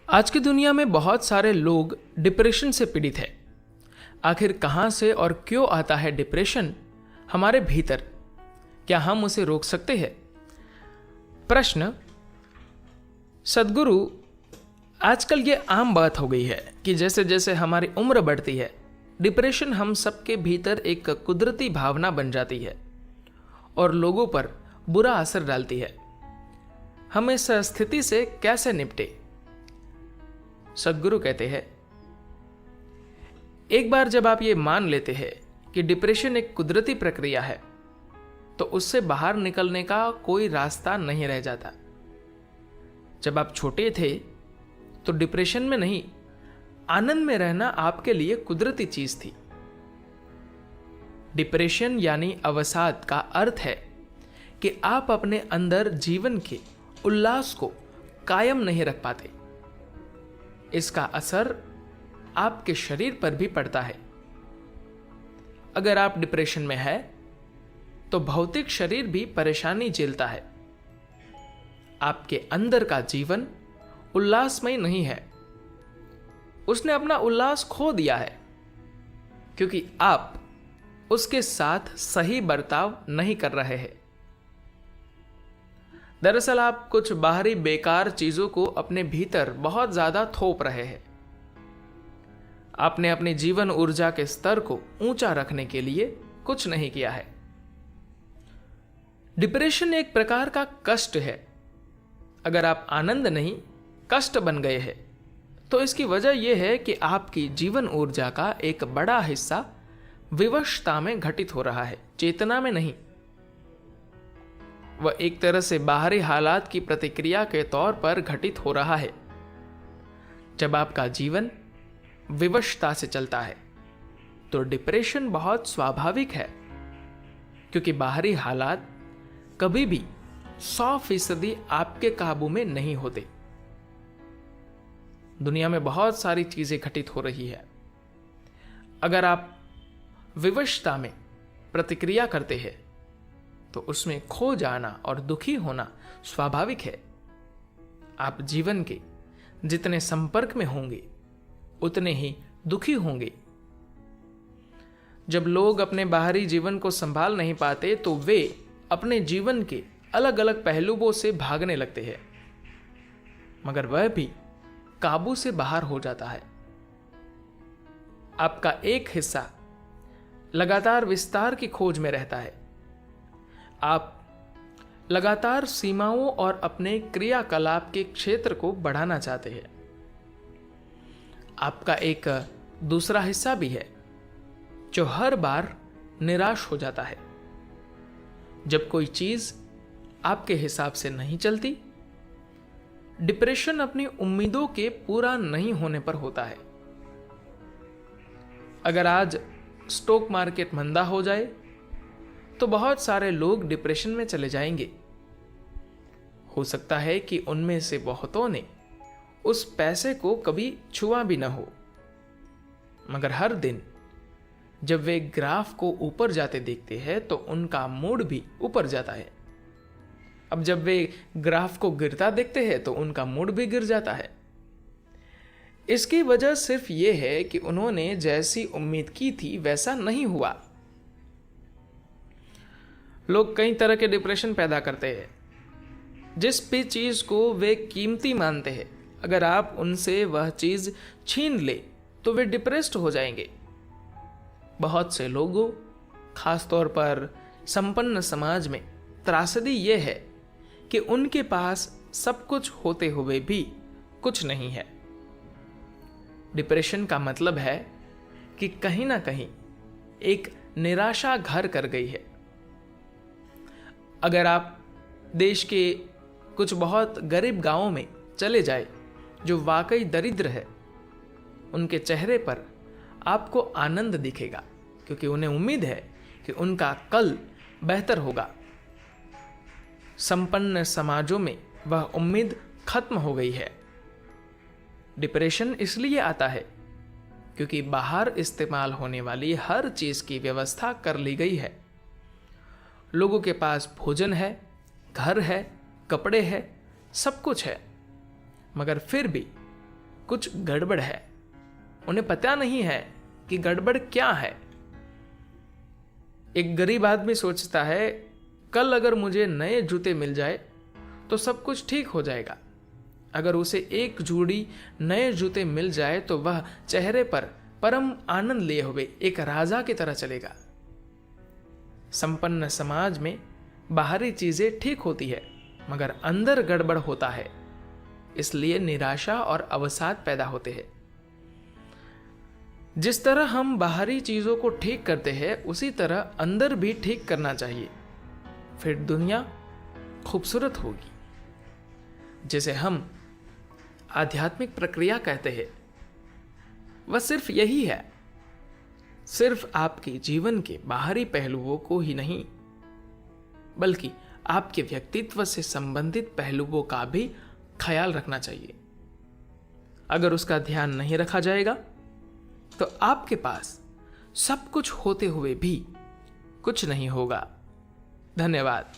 आज की दुनिया में बहुत सारे लोग डिप्रेशन से पीड़ित हैं। आखिर कहाँ से और क्यों आता है डिप्रेशन हमारे भीतर? क्या हम उसे रोक सकते हैं? प्रश्न। सद्गुरु, आजकल ये आम बात हो गई है कि जैसे जैसे हमारी उम्र बढ़ती है, डिप्रेशन हम सबके भीतर एक कुदरती भावना बन जाती है और लोगों पर बुरा असर डालती है। हम इस स्थिति से कैसे निपटे? सद्गुरु कहते हैं, एक बार जब आप ये मान लेते हैं कि डिप्रेशन एक कुदरती प्रक्रिया है, तो उससे बाहर निकलने का कोई रास्ता नहीं रह जाता। जब आप छोटे थे तो डिप्रेशन में नहीं, आनंद में रहना आपके लिए कुदरती चीज थी। डिप्रेशन यानी अवसाद का अर्थ है कि आप अपने अंदर जीवन के उल्लास को कायम नहीं रख पाते। इसका असर आपके शरीर पर भी पड़ता है। अगर आप डिप्रेशन में है तो भौतिक शरीर भी परेशानी झेलता है। आपके अंदर का जीवन उल्लासमय नहीं है। उसने अपना उल्लास खो दिया है क्योंकि आप उसके साथ सही बर्ताव नहीं कर रहे हैं। दरअसल आप कुछ बाहरी बेकार चीजों को अपने भीतर बहुत ज्यादा थोप रहे हैं। आपने अपनी जीवन ऊर्जा के स्तर को ऊंचा रखने के लिए कुछ नहीं किया है। डिप्रेशन एक प्रकार का कष्ट है। अगर आप आनंद नहीं, कष्ट बन गए हैं, तो इसकी वजह यह है कि आपकी जीवन ऊर्जा का एक बड़ा हिस्सा विवशता में घटित हो रहा है, चेतना में नहीं। वह एक तरह से बाहरी हालात की प्रतिक्रिया के तौर पर घटित हो रहा है। जब आपका जीवन विवशता से चलता है तो डिप्रेशन बहुत स्वाभाविक है, क्योंकि बाहरी हालात कभी भी 100% आपके काबू में नहीं होते। दुनिया में बहुत सारी चीजें घटित हो रही है। अगर आप विवशता में प्रतिक्रिया करते हैं तो उसमें खो जाना और दुखी होना स्वाभाविक है। आप जीवन के जितने संपर्क में होंगे उतने ही दुखी होंगे। जब लोग अपने बाहरी जीवन को संभाल नहीं पाते तो वे अपने जीवन के अलग अलग पहलुओं से भागने लगते हैं, मगर वह भी काबू से बाहर हो जाता है। आपका एक हिस्सा लगातार विस्तार की खोज में रहता है। आप लगातार सीमाओं और अपने क्रियाकलाप के क्षेत्र को बढ़ाना चाहते हैं। आपका एक दूसरा हिस्सा भी है जो हर बार निराश हो जाता है जब कोई चीज आपके हिसाब से नहीं चलती। डिप्रेशन अपनी उम्मीदों के पूरा नहीं होने पर होता है। अगर आज स्टॉक मार्केट मंदा हो जाए तो बहुत सारे लोग डिप्रेशन में चले जाएंगे। हो सकता है कि उनमें से बहुतों ने उस पैसे को कभी छुआ भी न हो, मगर हर दिन जब वे ग्राफ को ऊपर जाते देखते हैं तो उनका मूड भी ऊपर जाता है। अब जब वे ग्राफ को गिरता देखते हैं तो उनका मूड भी गिर जाता है। इसकी वजह सिर्फ यह है कि उन्होंने जैसी उम्मीद की थी वैसा नहीं हुआ। लोग कई तरह के डिप्रेशन पैदा करते हैं। जिस भी चीज को वे कीमती मानते हैं, अगर आप उनसे वह चीज छीन ले तो वे डिप्रेस्ड हो जाएंगे। बहुत से लोगों, खासतौर पर संपन्न समाज में त्रासदी यह है कि उनके पास सब कुछ होते हुए भी कुछ नहीं है। डिप्रेशन का मतलब है कि कहीं ना कहीं एक निराशा घर कर गई है। अगर आप देश के कुछ बहुत गरीब गांवों में चले जाए जो वाकई दरिद्र है, उनके चेहरे पर आपको आनंद दिखेगा, क्योंकि उन्हें उम्मीद है कि उनका कल बेहतर होगा। संपन्न समाजों में वह उम्मीद खत्म हो गई है। डिप्रेशन इसलिए आता है क्योंकि बाहर इस्तेमाल होने वाली हर चीज की व्यवस्था कर ली गई है। लोगों के पास भोजन है, घर है, कपड़े हैं, सब कुछ है, मगर फिर भी कुछ गड़बड़ है। उन्हें पता नहीं है कि गड़बड़ क्या है। एक गरीब आदमी सोचता है कल अगर मुझे नए जूते मिल जाए तो सब कुछ ठीक हो जाएगा। अगर उसे एक जोड़ी नए जूते मिल जाए तो वह चेहरे पर परम आनंद लिए हुए एक राजा की तरह चलेगा। संपन्न समाज में बाहरी चीजें ठीक होती है मगर अंदर गड़बड़ होता है, इसलिए निराशा और अवसाद पैदा होते हैं। जिस तरह हम बाहरी चीजों को ठीक करते हैं उसी तरह अंदर भी ठीक करना चाहिए, फिर दुनिया खूबसूरत होगी। जिसे हम आध्यात्मिक प्रक्रिया कहते हैं वह सिर्फ यही है, सिर्फ आपके जीवन के बाहरी पहलुओं को ही नहीं बल्कि आपके व्यक्तित्व से संबंधित पहलुओं का भी ख्याल रखना चाहिए। अगर उसका ध्यान नहीं रखा जाएगा तो आपके पास सब कुछ होते हुए भी कुछ नहीं होगा। धन्यवाद।